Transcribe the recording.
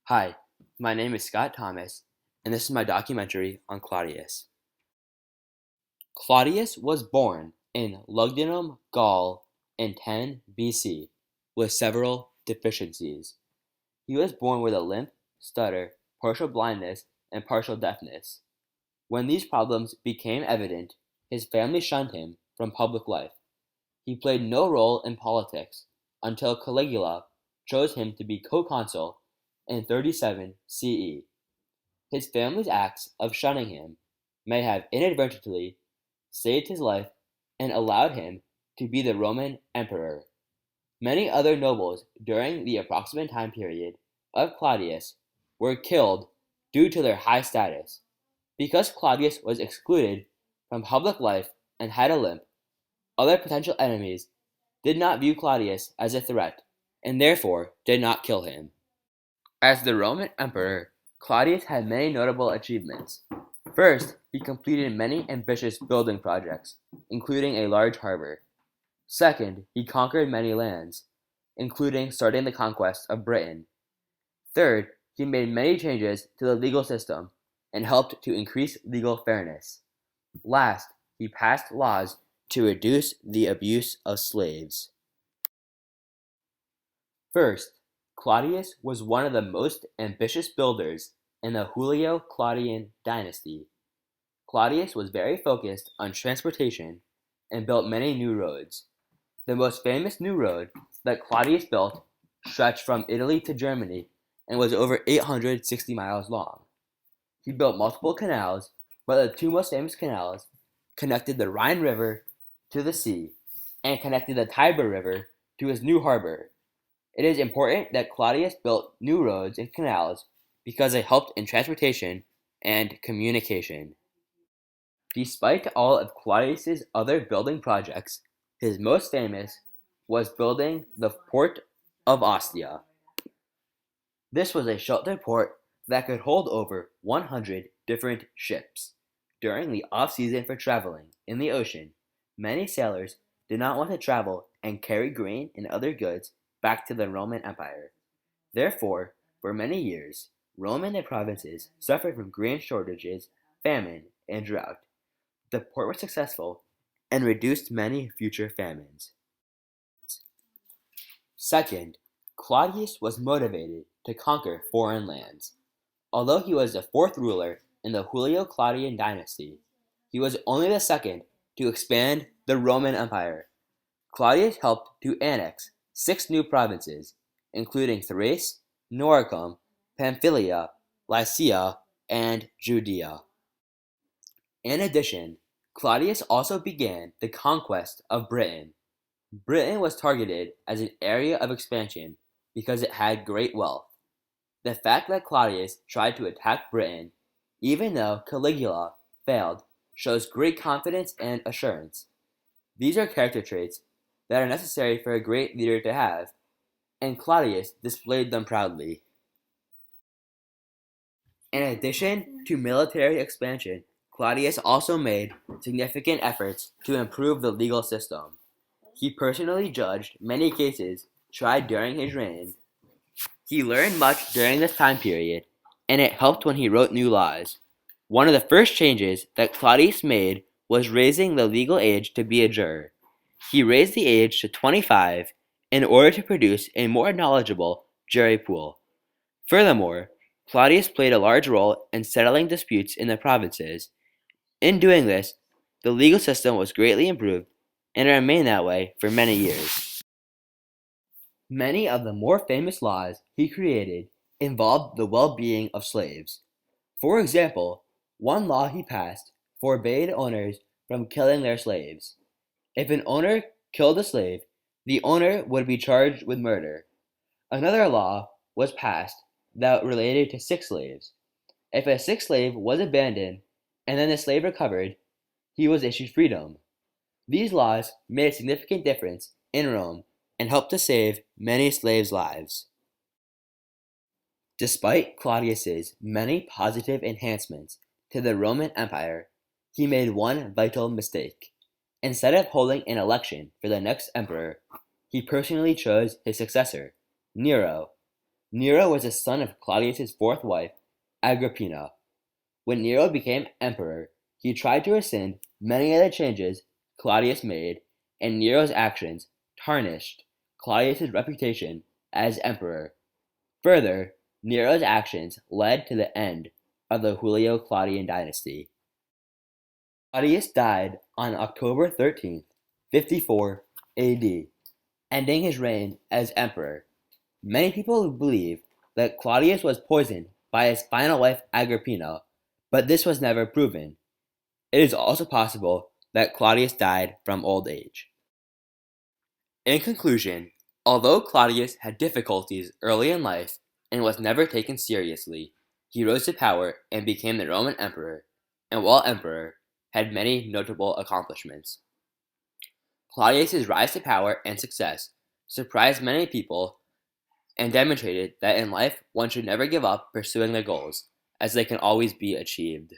Hi, my name is Scott Thomas, and this is my documentary on Claudius. Claudius was born in Lugdunum, Gaul in 10 BC with several deficiencies. He was born with a limp, stutter, partial blindness, and partial deafness. When these problems became evident, his family shunned him from public life. He played no role in politics until Caligula chose him to be co-consul in 37 CE. His family's acts of shunning him may have inadvertently saved his life and allowed him to be the Roman emperor. Many other nobles during the approximate time period of Claudius were killed due to their high status. Because Claudius was excluded from public life and had a limp, other potential enemies did not view Claudius as a threat and therefore did not kill him. As the Roman emperor, Claudius had many notable achievements. First, he completed many ambitious building projects, including a large harbor. Second, he conquered many lands, including starting the conquest of Britain. Third, he made many changes to the legal system and helped to increase legal fairness. Last, he passed laws to reduce the abuse of slaves. First, Claudius was one of the most ambitious builders in the Julio-Claudian dynasty. Claudius was very focused on transportation and built many new roads. The most famous new road that Claudius built stretched from Italy to Germany and was over 860 miles long. He built multiple canals, but the two most famous canals connected the Rhine River to the sea and connected the Tiber River to his new harbor. It is important that Claudius built new roads and canals because they helped in transportation and communication. Despite all of Claudius's other building projects, his most famous was building the port of Ostia. This was a sheltered port that could hold over 100 different ships. During the off-season for traveling in the ocean, many sailors did not want to travel and carry grain and other goods back to the Roman Empire. Therefore, for many years, Rome and the provinces suffered from grain shortages, famine, and drought. The port was successful and reduced many future famines. Second, Claudius was motivated to conquer foreign lands. Although he was the fourth ruler in the Julio-Claudian dynasty, he was only the second to expand the Roman Empire. Claudius helped to annex 6 new provinces, including Thrace, Noricum, Pamphylia, Lycia, and Judea. In addition, Claudius also began the conquest of Britain. Britain was targeted as an area of expansion because it had great wealth. The fact that Claudius tried to attack Britain, even though Caligula failed, shows great confidence and assurance. These are character traits that are necessary for a great leader to have, and Claudius displayed them proudly. In addition to military expansion, Claudius also made significant efforts to improve the legal system. He personally judged many cases tried during his reign. He learned much during this time period, and it helped when he wrote new laws. One of the first changes that Claudius made was raising the legal age to be a juror. He raised the age to 25 in order to produce a more knowledgeable jury pool. Furthermore, Claudius played a large role in settling disputes in the provinces. In doing this, the legal system was greatly improved and it remained that way for many years. Many of the more famous laws he created involved the well-being of slaves. For example, one law he passed forbade owners from killing their slaves. If an owner killed a slave, the owner would be charged with murder. Another law was passed that related to sick slaves. If a sick slave was abandoned and then the slave recovered, he was issued freedom. These laws made a significant difference in Rome and helped to save many slaves' lives. Despite Claudius's many positive enhancements to the Roman Empire, he made one vital mistake. Instead of holding an election for the next emperor, he personally chose his successor, Nero. Nero was the son of Claudius's fourth wife, Agrippina. When Nero became emperor, he tried to rescind many of the changes Claudius made, and Nero's actions tarnished Claudius's reputation as emperor. Further, Nero's actions led to the end of the Julio-Claudian dynasty. Claudius died on October 13th, 54 AD, ending his reign as emperor. Many people believe that Claudius was poisoned by his final wife Agrippina, but this was never proven. It is also possible that Claudius died from old age. In conclusion, although Claudius had difficulties early in life and was never taken seriously, he rose to power and became the Roman emperor, and while emperor, had many notable accomplishments. Claudius's rise to power and success surprised many people and demonstrated that in life one should never give up pursuing their goals, as they can always be achieved.